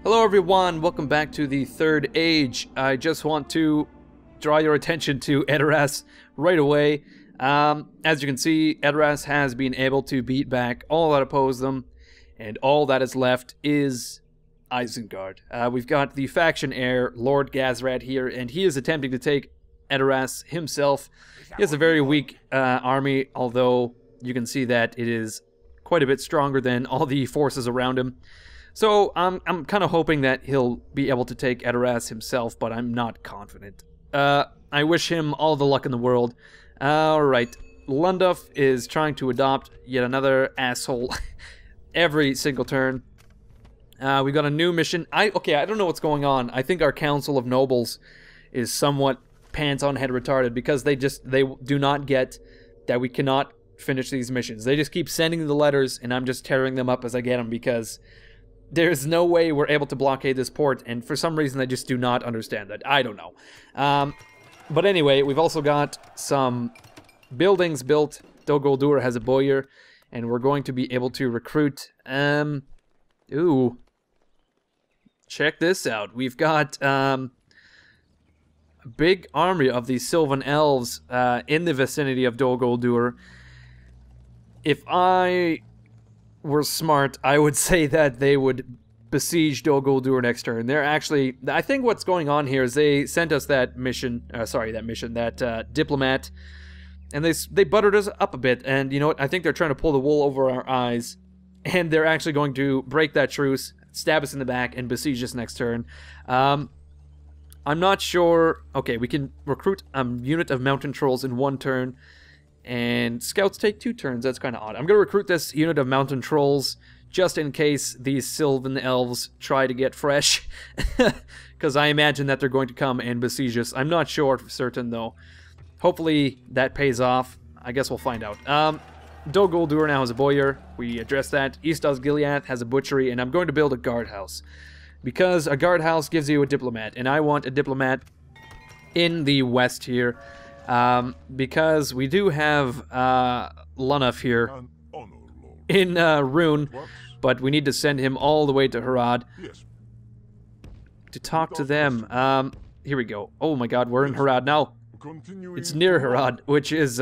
Hello everyone, welcome back to the Third Age. I just want to draw your attention to Edoras right away. As you can see, Edoras has been able to beat back all that oppose them, and all that is left is Isengard. We've got the faction heir, Lord Gazrat here, and he is attempting to take Edoras himself. He has a very weak army, although you can see that it is quite a bit stronger than all the forces around him. So I'm kind of hoping that he'll be able to take Edoras himself, but I'm not confident. I wish him all the luck in the world. Alright, Lunduf is trying to adopt yet another asshole every single turn. We've got a new mission. I don't know what's going on. I think our Council of Nobles is somewhat pants on head retarded because they do not get that we cannot finish these missions. They just keep sending the letters and I'm just tearing them up as I get them because there's no way we're able to blockade this port, and for some reason I just do not understand that. I don't know. But anyway, we've also got some buildings built. Dol Guldur has a boyar, and we're going to be able to recruit. Ooh. Check this out. We've got a big army of the Silvan Elves in the vicinity of Dol Guldur. If I were smart, I would say that they would besiege Dol Guldur next turn. They're actually, I think what's going on here is they sent us that mission, that diplomat, and they buttered us up a bit, and you know what, I think they're trying to pull the wool over our eyes, and they're actually going to break that truce, stab us in the back, and besiege us next turn. I'm not sure. Okay, we can recruit a unit of mountain trolls in one turn, and scouts take 2 turns. That's kind of odd. I'm going to recruit this unit of mountain trolls just in case these Silvan Elves try to get fresh. Because I imagine that they're going to come and besiege us. I'm not sure for certain, though. Hopefully that pays off. I guess we'll find out. Dol Guldur now has a boyar. We addressed that. East Osgiliath has a butchery, and I'm going to build a guardhouse. Because a guardhouse gives you a diplomat, and I want a diplomat in the west here. Because we do have Lunduf here in Rune, but we need to send him all the way to Harad to talk to them. Here we go. Oh my god, we're in Harad now. It's near Harad, which is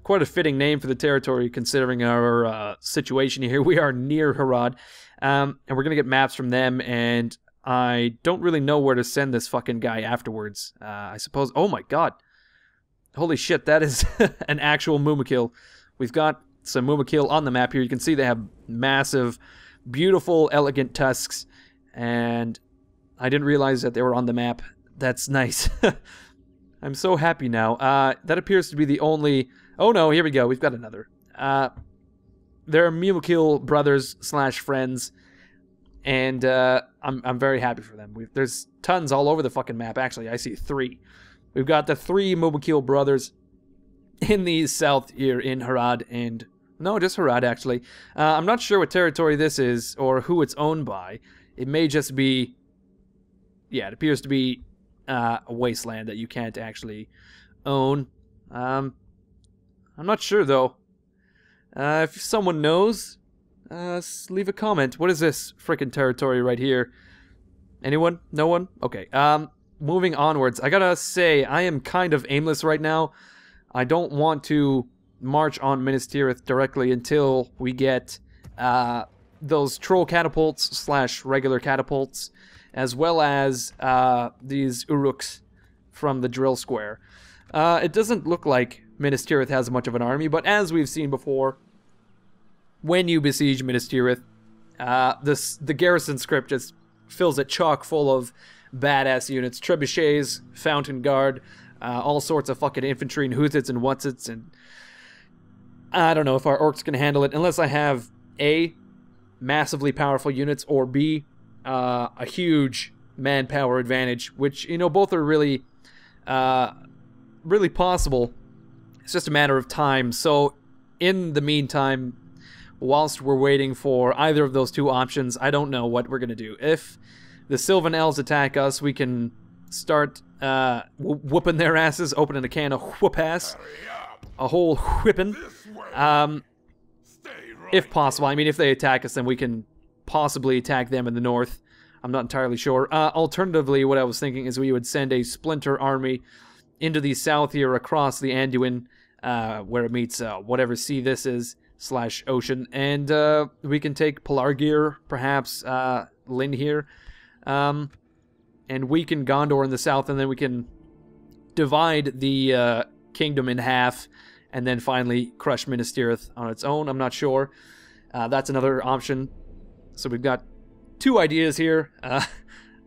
quite a fitting name for the territory considering our situation here. We are near Harad, and we're going to get maps from them, and I don't really know where to send this fucking guy afterwards. I suppose... Oh my god. Holy shit, that is an actual Mumakil. We've got some Mumakil on the map here. You can see they have massive, beautiful, elegant tusks. And I didn't realize that they were on the map. That's nice. I'm so happy now. That appears to be the only... Oh no, here we go. We've got another. They're Mumakil brothers / friends. And I'm very happy for them. There's tons all over the fucking map. Actually, I see 3. We've got the 3 Mumakil brothers in the south here in Harad, and... No, just Harad, actually. I'm not sure what territory this is, or who it's owned by. It may just be... Yeah, it appears to be a wasteland that you can't actually own. I'm not sure, though. If someone knows, leave a comment. What is this frickin' territory right here? Anyone? No one? Okay, moving onwards, I gotta say, I am kind of aimless right now. I don't want to march on Minas Tirith directly until we get those troll catapults / regular catapults, as well as these Uruks from the drill square. It doesn't look like Minas Tirith has much of an army, but as we've seen before, when you besiege Minas Tirith, the garrison script just fills it chock full of badass units, trebuchets, fountain guard, all sorts of fucking infantry and whothits and whatsits, and I don't know if our orcs can handle it unless I have A, massively powerful units, or B, a huge manpower advantage, which, you know, both are really possible. It's just a matter of time. So in the meantime, whilst we're waiting for either of those 2 options, I don't know what we're gonna do. If the Silvan Elves attack us, we can start whooping their asses, opening a can of whoop-ass. A whole whipping. If possible. I mean, if they attack us, then we can possibly attack them in the north. I'm not entirely sure. Alternatively, what I was thinking is we would send a splinter army into the south here across the Anduin, where it meets whatever sea this is, / ocean, and we can take Pelargir, perhaps Lynn here, and weaken Gondor in the south, and then we can divide the kingdom in half, and then finally crush Minas Tirith on its own. I'm not sure. That's another option. So we've got 2 ideas here.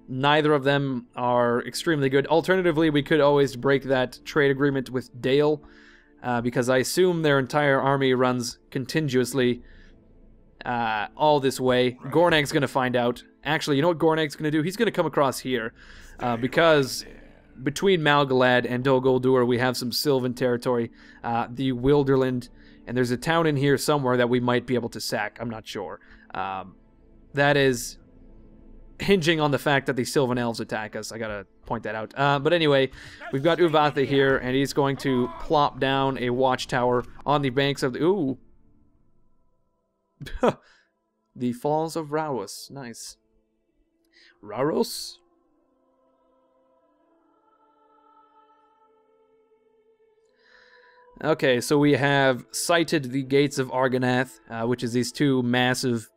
Neither of them are extremely good. Alternatively, we could always break that trade agreement with Dale, because I assume their entire army runs contiguously all this way. Gornag's going to find out. Actually, you know what Gornag's going to do? He's going to come across here, because between Malgalad and Dol Guldur, we have some Sylvan territory, the Wilderland, and there's a town in here somewhere that we might be able to sack. I'm not sure. That is hinging on the fact that the Silvan Elves attack us. I gotta point that out. But anyway, we've got Uvatha here, and he's going to plop down a watchtower on the banks of the... Ooh! The Falls of Rauros. Nice. Rauros? Okay, so we have sighted the gates of Argonath, which is these 2 massive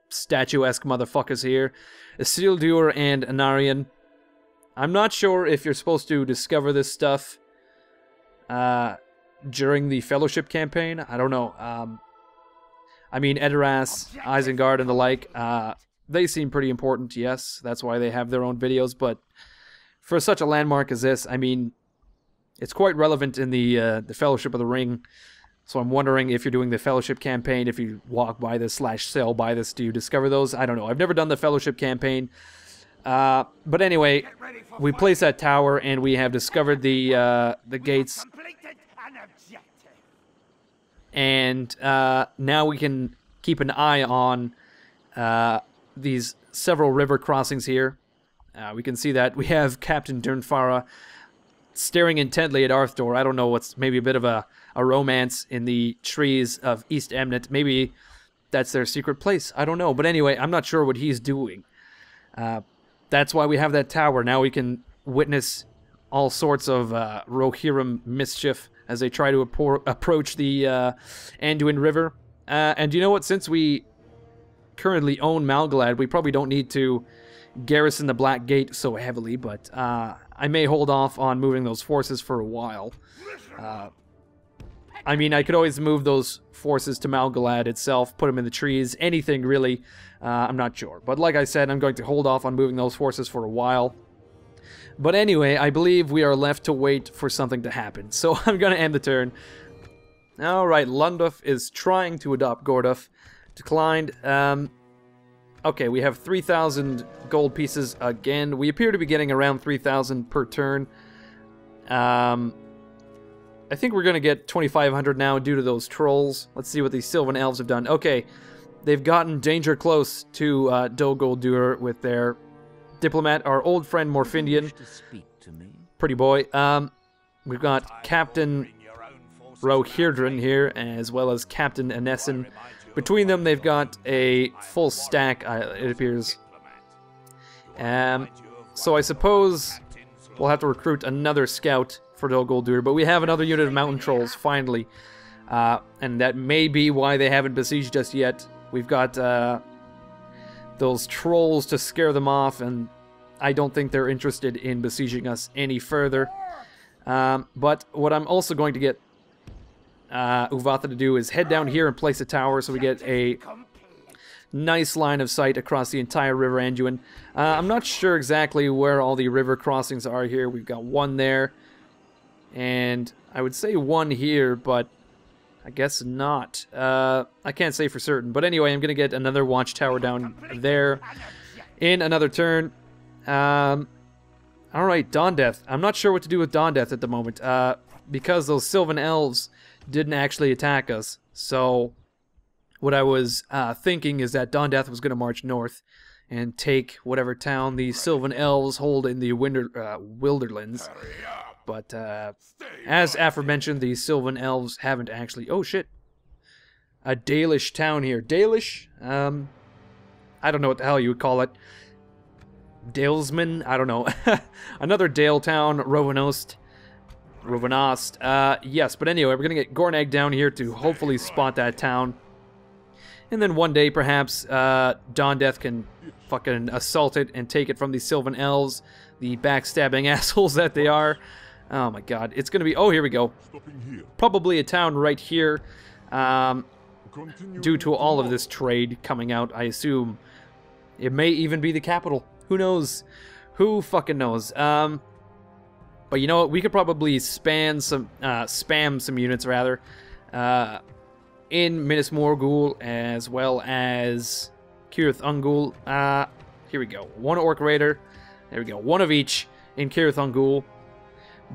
statuesque motherfuckers here, Isildur and Anarion. I'm not sure if you're supposed to discover this stuff during the Fellowship campaign. I don't know. I mean, Edoras, Isengard, and the like, they seem pretty important, yes. That's why they have their own videos, but for such a landmark as this, I mean, it's quite relevant in the Fellowship of the Ring. So I'm wondering if you're doing the Fellowship campaign, if you walk by this / sail by this, do you discover those? I don't know. I've never done the Fellowship campaign. But anyway, we place that tower, and we have discovered the gates. And now we can keep an eye on these several river crossings here. We can see that we have Captain Durnfara staring intently at Arthdor. I don't know, what's maybe a bit of a romance in the trees of East Emnet. Maybe that's their secret place. I don't know. But anyway, I'm not sure what he's doing. That's why we have that tower. Now we can witness all sorts of Rohirrim mischief as they try to approach the Anduin River. And you know what? Since we currently own Malgalad, we probably don't need to garrison the Black Gate so heavily, but I may hold off on moving those forces for a while. I mean, I could always move those forces to Malgalad itself, put them in the trees, anything really. I'm not sure. But like I said, I'm going to hold off on moving those forces for a while. But anyway, I believe we are left to wait for something to happen. So I'm going to end the turn. Alright, Lunduf is trying to adopt Gorduf. Declined. Okay, we have 3,000 gold pieces again. We appear to be getting around 3,000 per turn. I think we're going to get 2,500 now due to those trolls. Let's see what these Silvan Elves have done. Okay, they've gotten danger close to Dol Guldur with their diplomat, our old friend Morfindian. Pretty boy. We've got Captain Rohirdran here, as well as Captain Anessen. Between them, they've got a full stack, it appears. So I suppose we'll have to recruit another scout for Dol Guldur, but we have another unit of mountain trolls, finally. And that may be why they haven't besieged us yet. We've got those trolls to scare them off, and I don't think they're interested in besieging us any further. But what I'm also going to get Uvatha to do is head down here and place a tower so we get a nice line of sight across the entire River Anduin. I'm not sure exactly where all the river crossings are here. We've got one there, and I would say one here, but I guess not. I can't say for certain. But anyway, I'm going to get another watchtower down there in another turn. Alright, Dawndeath. I'm not sure what to do with Dawndeath at the moment, because those Silvan Elves didn't actually attack us. So what I was thinking is that Dawndeath was going to march north and take whatever town the Silvan Elves hold in the Wilderlands. But as aforementioned, the Silvan Elves haven't actually... Oh, shit. A Dalish town here. Dalish? I don't know what the hell you would call it. Dalesman, I don't know. Another Dale town, Rovanast. Yes, but anyway, we're gonna get Gornag down here to hopefully spot that town. And then one day, perhaps, Dawndeath can fucking assault it and take it from the Silvan Elves, the backstabbing assholes that they are. Oh my god, it's gonna be... Oh, here we go. Probably a town right here, due to all of this trade coming out, I assume. It may even be the capital. Who knows? Who fucking knows? But you know what? We could probably spam some units, rather, in Minas Morgul as well as Cirith Ungol. Here we go. One Orc Raider. There we go. One of each in Cirith Ungol.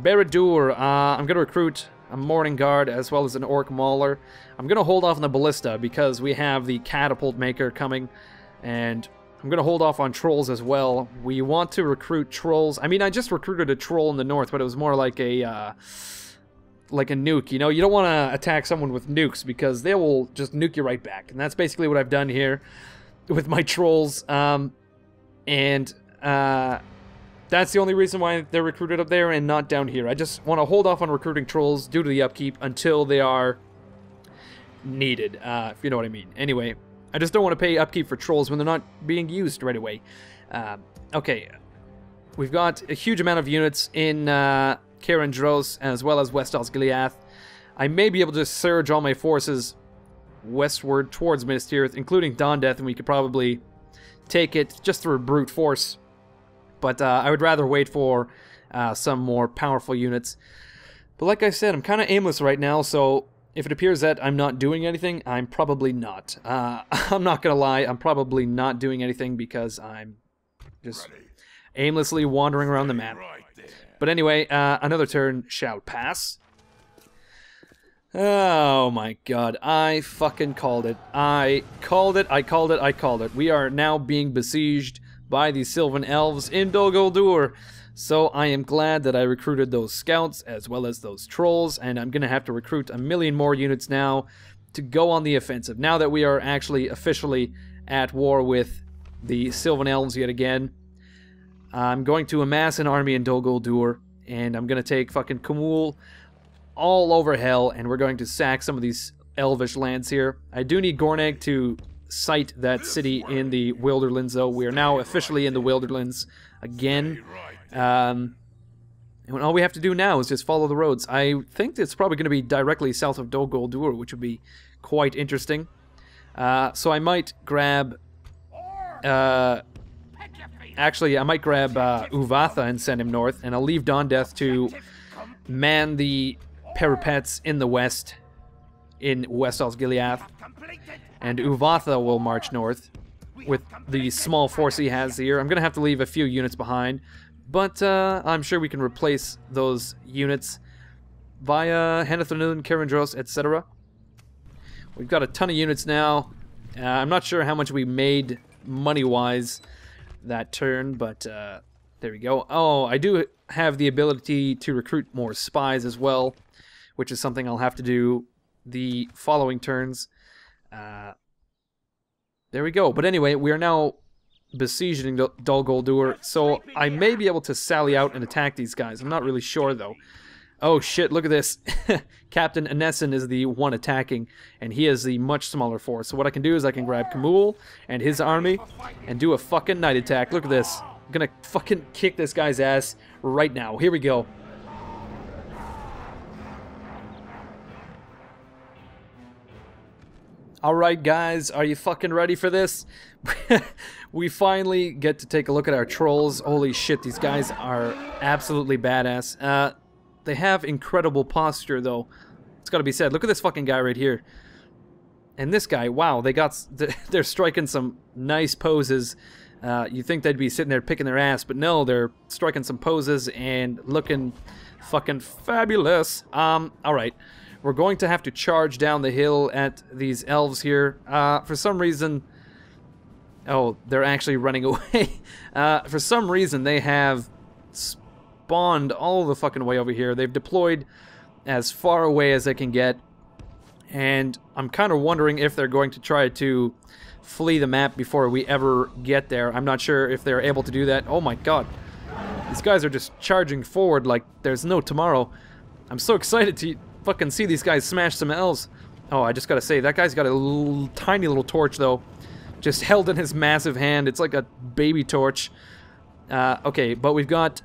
Barad-dûr. I'm going to recruit a Morning Guard as well as an Orc Mauler. I'm going to hold off on the Ballista because we have the Catapult Maker coming, and I'm going to hold off on Trolls as well. We want to recruit Trolls. I mean, I just recruited a Troll in the north, but it was more like a nuke. You know, you don't want to attack someone with nukes because they will just nuke you right back. And that's basically what I've done here with my Trolls. That's the only reason why they're recruited up there and not down here. I just want to hold off on recruiting Trolls due to the upkeep until they are needed, if you know what I mean. Anyway, I just don't want to pay upkeep for Trolls when they're not being used right away. Okay, we've got a huge amount of units in Cairn-Dros as well as West Osgiliath. I may be able to surge all my forces westward towards Minas Tirith, including Dawndeath, and we could probably take it just through brute force. But I would rather wait for some more powerful units. But like I said, I'm kind of aimless right now, so if it appears that I'm not doing anything, I'm probably not. I'm not going to lie, I'm probably not doing anything because I'm just aimlessly wandering around the map. But anyway, another turn shall pass. Oh my god, I fucking called it. I called it. We are now being besieged by the Silvan Elves in Dol Guldur. So I am glad that I recruited those scouts as well as those trolls, and I'm going to have to recruit a million more units now to go on the offensive. Now that we are actually officially at war with the Silvan Elves yet again, I'm going to amass an army in Dol Guldur, and I'm going to take fucking Kumul all over hell, and we're going to sack some of these elvish lands here. I do need Gornag to site that city in the Wilderlands, though. We are now officially in the Wilderlands again. And all we have to do now is just follow the roads. I think it's probably going to be directly south of Dol Guldur, which would be quite interesting. So I might grab... actually, I might grab Uvatha and send him north, and I'll leave Dawndeath to man the parapets in the west, in West Osgiliath. And Uvatha will march north with the small force he has here. I'm going to have to leave a few units behind, but I'm sure we can replace those units via Henethranun, Cairn-Dros, etc. We've got a ton of units now. I'm not sure how much we made money-wise that turn, but there we go. Oh, I do have the ability to recruit more spies as well, which is something I'll have to do the following turns. There we go. But anyway, we are now besieging Dol Guldur, so I may be able to sally out and attack these guys. I'm not really sure, though. Oh shit, look at this. Captain Anessen is the one attacking, and he is the much smaller force. So what I can do is I can grab Kumul and his army and do a fucking night attack. Look at this. I'm gonna fucking kick this guy's ass right now. Here we go. Alright guys, are you fucking ready for this? We finally get to take a look at our trolls. Holy shit, these guys are absolutely badass. They have incredible posture though. It's gotta be said. Look at this fucking guy right here. And this guy, wow, they're striking some nice poses. You think they'd be sitting there picking their ass, but no, they're striking some poses and looking fucking fabulous. Alright. We're going to have to charge down the hill at these elves here. For some reason... Oh, they're actually running away. For some reason, they have spawned all the fucking way over here. They've deployed as far away as they can get. And I'm kind of wondering if they're going to try to flee the map before we ever get there. I'm not sure if they're able to do that. Oh my god. These guys are just charging forward like there's no tomorrow. I'm so excited to fucking see these guys smash some elves. Oh, I just gotta say, that guy's got a tiny little torch, though. Just held in his massive hand. It's like a baby torch. Okay, but we've got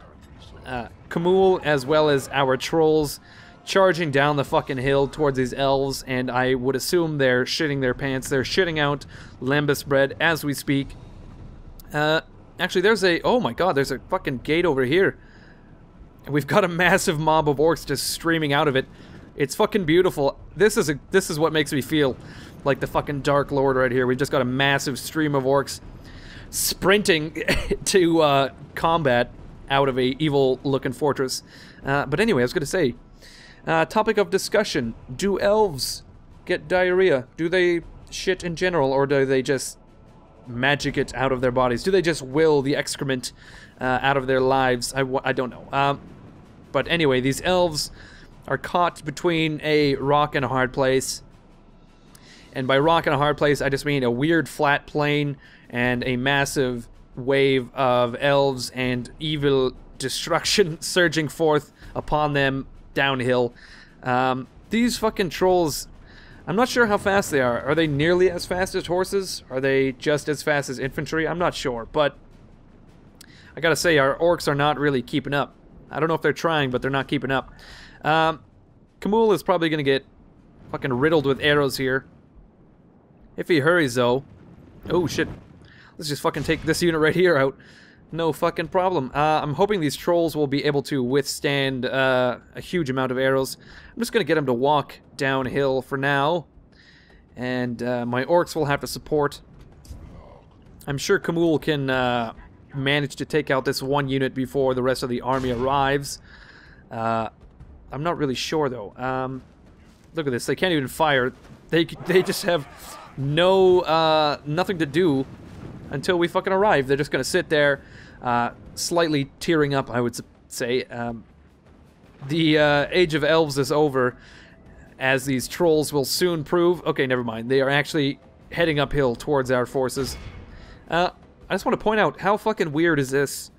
Kamul as well as our trolls charging down the fucking hill towards these elves, and I would assume they're shitting their pants. They're shitting out lembas bread as we speak. Actually, there's a... Oh my god, there's a fucking gate over here. And we've got a massive mob of orcs just streaming out of it. It's fucking beautiful. This is what makes me feel like the fucking Dark Lord right here. We've just got a massive stream of orcs sprinting to combat out of a evil-looking fortress. But anyway, I was going to say, topic of discussion. Do elves get diarrhea? Do they shit in general, or do they just magic it out of their bodies? Do they just will the excrement out of their lives? I don't know. But anyway, these elves are caught between a rock and a hard place. And by rock and a hard place, I just mean a weird flat plain and a massive wave of elves and evil destruction surging forth upon them downhill. These fucking trolls, I'm not sure how fast they are. Are they nearly as fast as horses? Are they just as fast as infantry? I'm not sure, but I gotta say, our orcs are not really keeping up. I don't know if they're trying, but they're not keeping up. Kamul is probably gonna get fucking riddled with arrows here. If he hurries, though. Oh, shit. Let's just fucking take this unit right here out. No fucking problem. I'm hoping these trolls will be able to withstand a huge amount of arrows. I'm just gonna get them to walk downhill for now. And my orcs will have to support. I'm sure Kamul can manage to take out this one unit before the rest of the army arrives. I'm not really sure, though. Look at this. They can't even fire. They just have no nothing to do until we fucking arrive. They're just gonna sit there, slightly tearing up, I would say. The Age of Elves is over, as these trolls will soon prove. Okay, never mind. They are actually heading uphill towards our forces. I just want to point out, how fucking weird is this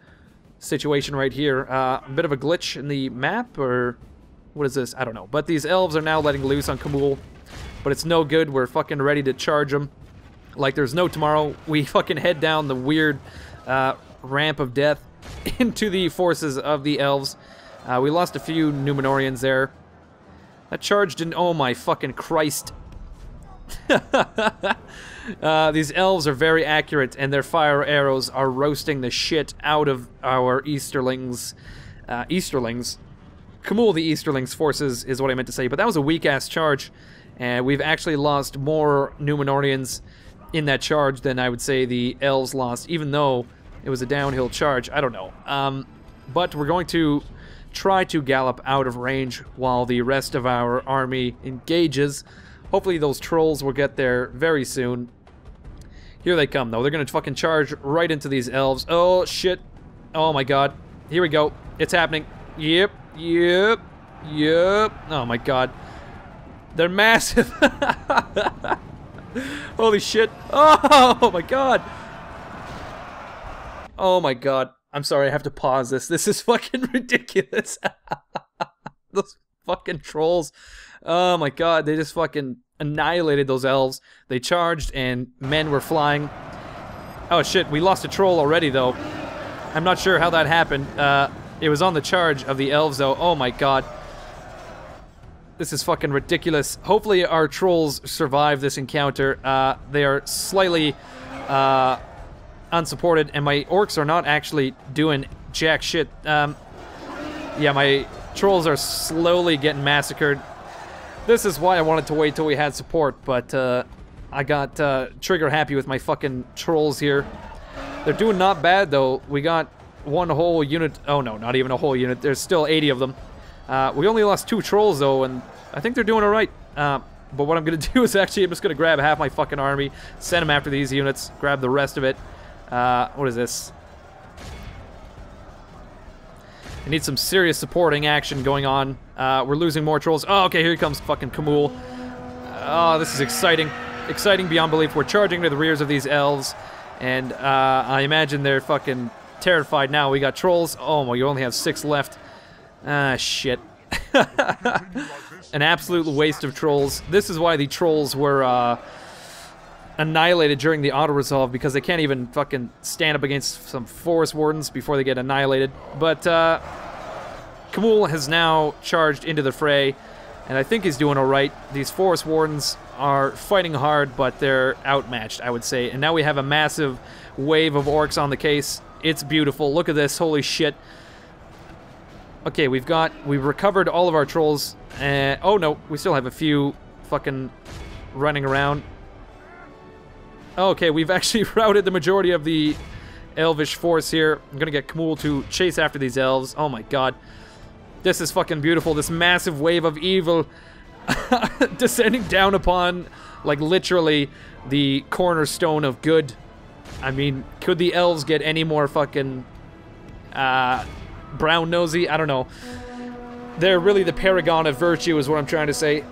situation right here? A bit of a glitch in the map, or what is this? I don't know. But these elves are now letting loose on Kamul. But it's no good. We're fucking ready to charge them like there's no tomorrow. We fucking head down the weird ramp of death into the forces of the elves. We lost a few Numenorians there. That charge didn't... Oh my fucking Christ. These elves are very accurate, and their fire arrows are roasting the shit out of our Easterlings. Kamul the Easterlings forces is what I meant to say, but that was a weak-ass charge, and we've actually lost more Numenorians in that charge than I would say the elves lost, even though it was a downhill charge. I don't know. But we're going to try to gallop out of range while the rest of our army engages. Hopefully those trolls will get there very soon. Here they come, though. They're going to fucking charge right into these elves. Oh, shit. Oh, my God. Here we go. It's happening. Yep. Yep. Yep. Oh, my God. They're massive. Holy shit. Oh, my God. Oh, my God. I'm sorry, I have to pause this. This is fucking ridiculous. Those fucking trolls. Oh my god, they just fucking annihilated those elves. They charged and men were flying. Oh shit, we lost a troll already though. I'm not sure how that happened. It was on the charge of the elves though. Oh my god. This is fucking ridiculous. Hopefully our trolls survive this encounter. They are slightly unsupported, and my orcs are not actually doing jack shit. Yeah, my trolls are slowly getting massacred. This is why I wanted to wait till we had support, but I got trigger happy with my fucking trolls here. They're doing not bad though. We got one whole unit. Oh no, not even a whole unit. There's still 80 of them. We only lost 2 trolls though, and I think they're doing alright. But what I'm gonna do is actually I'm just gonna grab half my fucking army, send them after these units, grab the rest of it. What is this? I need some serious supporting action going on. We're losing more trolls. Oh, okay, here comes fucking Kamul. Oh, this is exciting. exciting beyond belief. We're charging to the rears of these elves, and I imagine they're fucking terrified now. We got trolls. Oh, well, you only have 6 left. Ah, shit. An absolute waste of trolls. This is why the trolls were annihilated during the auto-resolve, because they can't even fucking stand up against some forest wardens before they get annihilated. But Kamul has now charged into the fray, and I think he's doing alright. These forest wardens are fighting hard, but they're outmatched, I would say. And now we have a massive wave of orcs on the case. It's beautiful. Look at this. Holy shit. Okay, we've recovered all of our trolls. Oh no, we still have a few fucking running around. Okay, we've actually routed the majority of the elvish force here. I'm gonna get Kamul to chase after these elves. Oh my god. This is fucking beautiful. This massive wave of evil descending down upon, like, literally the cornerstone of good. I mean, could the elves get any more fucking brown nosy? I don't know. They're really the paragon of virtue is what I'm trying to say.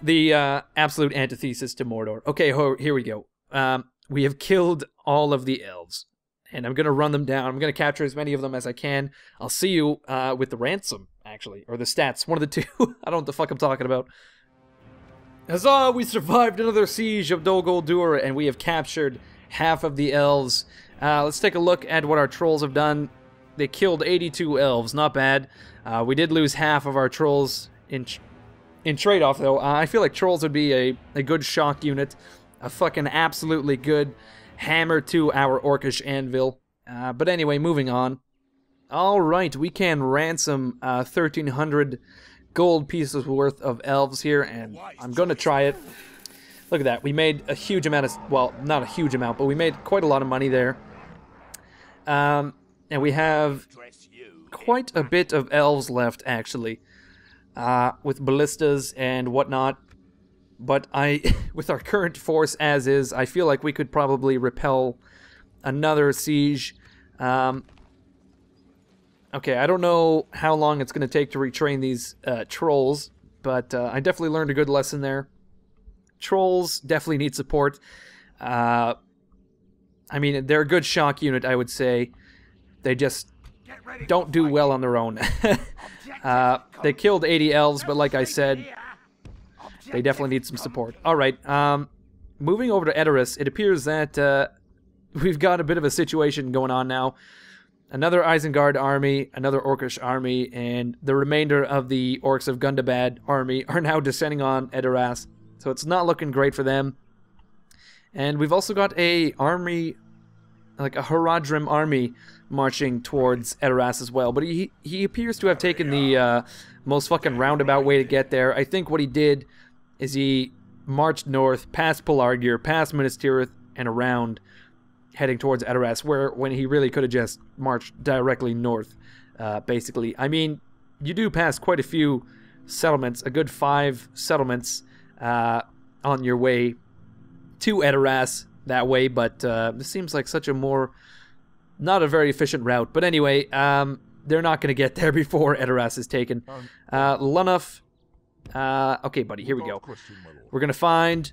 The absolute antithesis to Mordor. Okay, here we go. We have killed all of the elves, and I'm gonna run them down. I'm gonna capture as many of them as I can. I'll see you with the ransom, actually, or the stats, one of the two. I don't know what the fuck I'm talking about. Huzzah! We survived another siege of Dol Guldur, and we have captured half of the elves. Let's take a look at what our trolls have done. They killed 82 elves, not bad. We did lose half of our trolls in trade-off, though. I feel like trolls would be a good shock unit. A fucking absolutely good hammer to our orcish anvil. But anyway, moving on. Alright, we can ransom 1,300 gold pieces worth of elves here, and I'm gonna try it. Look at that. We made a huge amount of... Well, not a huge amount, but we made quite a lot of money there. And we have quite a bit of elves left, actually. With ballistas and whatnot. But with our current force as is, I feel like we could probably repel another siege. Okay, I don't know how long it's going to take to retrain these trolls, but I definitely learned a good lesson there. Trolls definitely need support. I mean, they're a good shock unit, I would say. They just don't do well on their own. They killed 80 elves, but like I said, they definitely need some support. Alright, moving over to Edoras, it appears that we've got a bit of a situation going on now. Another Isengard army, another Orcish army, and the remainder of the Orcs of Gundabad army are now descending on Edoras. So it's not looking great for them. And we've also got a army, like a Haradrim army, marching towards Edoras as well. But he appears to have taken the most fucking roundabout way to get there. I think what he did is he marched north, past Pelargir, past Minas Tirith, and around, heading towards Edoras, when he really could have just marched directly north, basically. I mean, you do pass quite a few settlements, a good 5 settlements on your way to Edoras that way, but this seems like such a not a very efficient route. But anyway, they're not going to get there before Edoras is taken. Lunuff, okay, buddy, here we go. We're going to find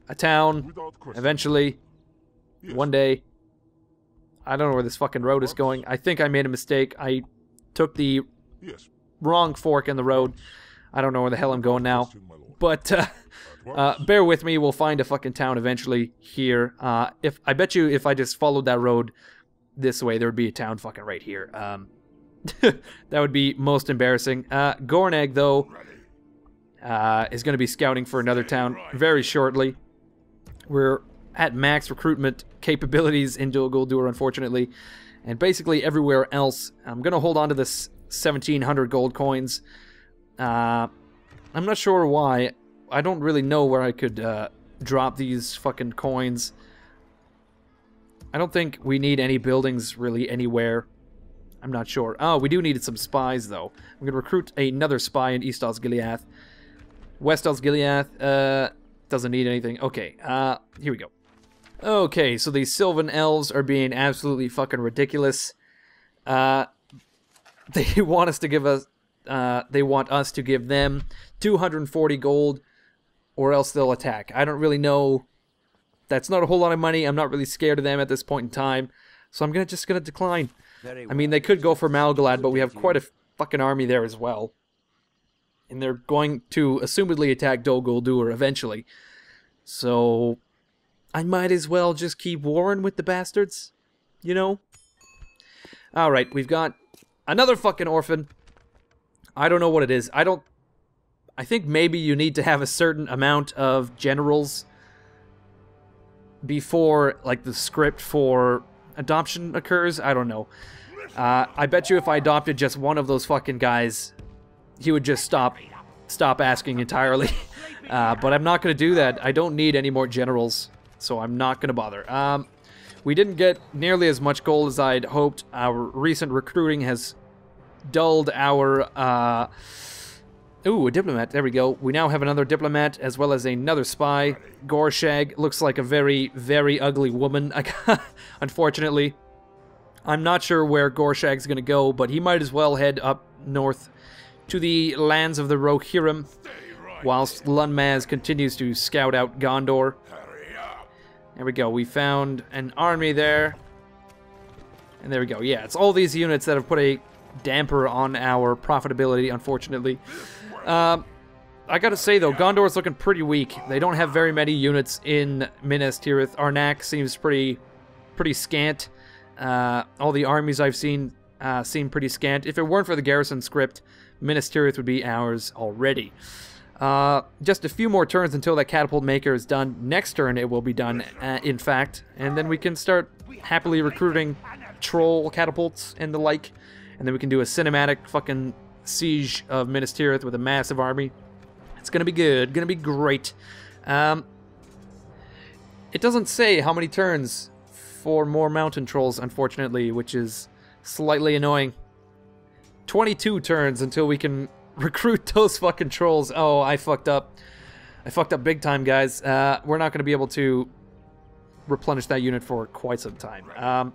a town, eventually, one day. I don't know where this fucking road is going. I think I made a mistake. I took the wrong fork in the road. I don't know where the hell I'm going now. But bear with me, we'll find a fucking town eventually here. I bet you if I just followed that road this way, there would be a town fucking right here. That would be most embarrassing. Gorneg, though, is going to be scouting for another town very shortly. We're at max recruitment capabilities in Dol Guldur, unfortunately. And basically everywhere else, I'm going to hold on to this 1,700 gold coins. I'm not sure why. I don't really know where I could drop these fucking coins. I don't think we need any buildings really anywhere. I'm not sure. Oh, we do need some spies, though. I'm going to recruit another spy in East Osgiliath. West Osgiliath doesn't need anything. Okay, here we go. Okay, so these Silvan Elves are being absolutely fucking ridiculous. They want us to give us... they want us to give them 240 gold or else they'll attack. I don't really know. That's not a whole lot of money. I'm not really scared of them at this point in time, so I'm just gonna decline. I mean, they could go for Malgalad, but we have quite a fucking army there as well. And they're going to assumedly attack Dol Guldur eventually. So I might as well just keep warring with the bastards, you know? Alright, we've got another fucking orphan. I don't know what it is. I think maybe you need to have a certain amount of generals before, like, the script for adoption occurs. I don't know. I bet you if I adopted just one of those fucking guys, he would just stop asking entirely. But I'm not going to do that. I don't need any more generals, so I'm not going to bother. We didn't get nearly as much gold as I'd hoped. Our recent recruiting has dulled our... Ooh, a diplomat. There we go. We now have another diplomat, as well as another spy. Gorshag looks like a very, very ugly woman, unfortunately. I'm not sure where Gorshag's going to go, but he might as well head up north to the lands of the Rohirrim, whilst Lunmaz continues to scout out Gondor. There we go. We found an army there. And there we go. Yeah, it's all these units that have put a damper on our profitability, unfortunately. I gotta say, though, Gondor's looking pretty weak. They don't have very many units in Minas Tirith. Arnak seems pretty scant. All the armies I've seen seem pretty scant. If it weren't for the garrison script, Minas Tirith would be ours already. Just a few more turns until that catapult maker is done. Next turn it will be done, in fact. And then we can start happily recruiting troll catapults and the like. And then we can do a cinematic fucking siege of Minas Tirith with a massive army. It's gonna be good. Gonna be great. It doesn't say how many turns for more mountain trolls, unfortunately, which is slightly annoying. 22 turns until we can recruit those fucking trolls. Oh, I fucked up. I fucked up big time, guys. We're not going to be able to replenish that unit for quite some time.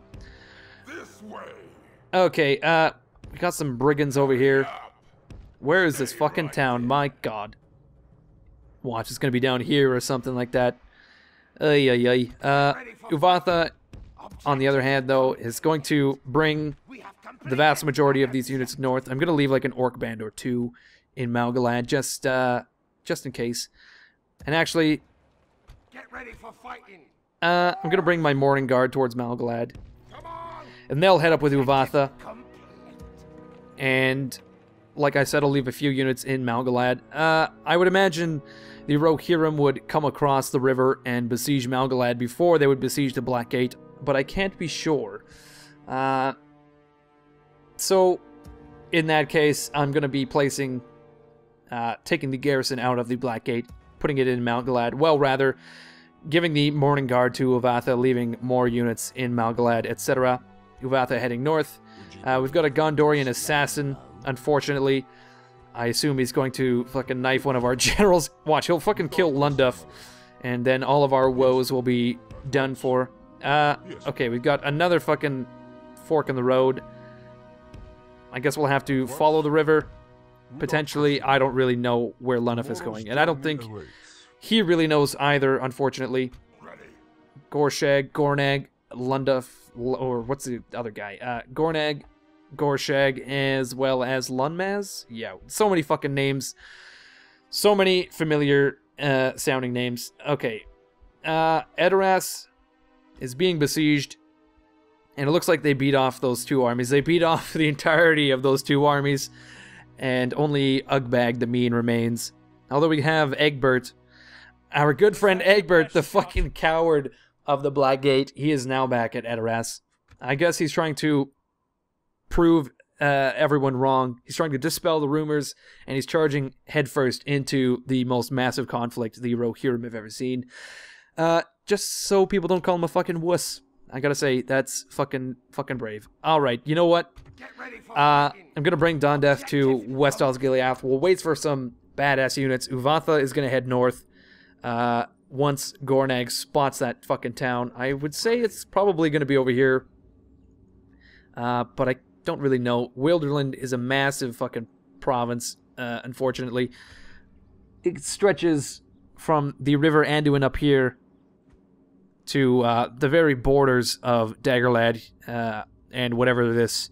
Okay, we got some brigands over here. Where is this fucking town? My god. Watch, it's going to be down here or something like that. Ay, ay, ay. Uvatha, on the other hand, though, is going to bring the vast majority of these units north. I'm going to leave like an orc band or two in Malgalad, just in case. And actually, get ready for fighting. I'm going to bring my Morning Guard towards Malgalad. And they'll head up with Uvatha. And, like I said, I'll leave a few units in Malgalad. I would imagine the Rohirrim would come across the river and besiege Malgalad before they would besiege the Black Gate, but I can't be sure. So, in that case, I'm going to be placing, taking the garrison out of the Black Gate, putting it in Malgalad. Well, rather, giving the Morning Guard to Uvatha, leaving more units in Malgalad, etc. Uvatha heading north. We've got a Gondorian assassin, unfortunately. I assume he's going to fucking knife one of our generals. Watch, he'll fucking kill Lunduf, and then all of our woes will be done for. Okay, we've got another fucking fork in the road. I guess we'll have to follow the river. Potentially, I don't really know where Lunduf is going, and I don't think he really knows either, unfortunately. Gorshag, Gornag, Lunduf, or what's the other guy? Gornag, Gorshag, as well as Lunmaz? Yeah, so many fucking names. So many familiar sounding names. Okay. Edoras is being besieged, and it looks like they beat off those two armies. They beat off the entirety of those two armies, and only Ugbag the Mean remains. Although we have Egbert, our good friend Egbert, the fucking coward of the Black Gate. He is now back at Edoras. I guess he's trying to prove everyone wrong. He's trying to dispel the rumors, and he's charging headfirst into the most massive conflict the Rohirrim have ever seen. Just so people don't call him a fucking wuss. I gotta say, that's fucking brave. Alright, you know what? I'm gonna bring Dondeth to West Osgiliath. We'll wait for some badass units. Uvatha is gonna head north. Once Gornag spots that fucking town. I would say it's probably gonna be over here. But I don't really know. Wilderland is a massive fucking province, unfortunately. It stretches from the River Anduin up here to the very borders of Daggerlad and whatever this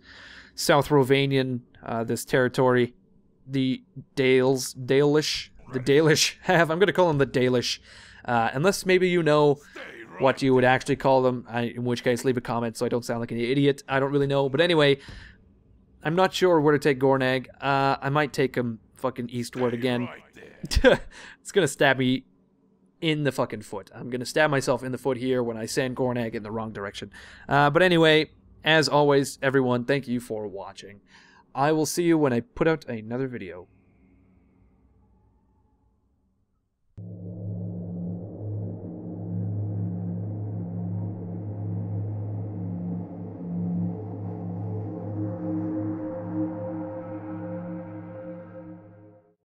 South Rovanian, this territory, the Dalish have. I'm going to call them the Dalish. Unless maybe you know what you would actually call them, in which case leave a comment so I don't sound like an idiot. I don't really know. But anyway, I'm not sure where to take Gornag. I might take him fucking eastward again. It's going to stab me in the fucking foot. I'm going to stab myself in the foot here when I send Gornag in the wrong direction. But anyway, as always, everyone, thank you for watching. I will see you when I put out another video.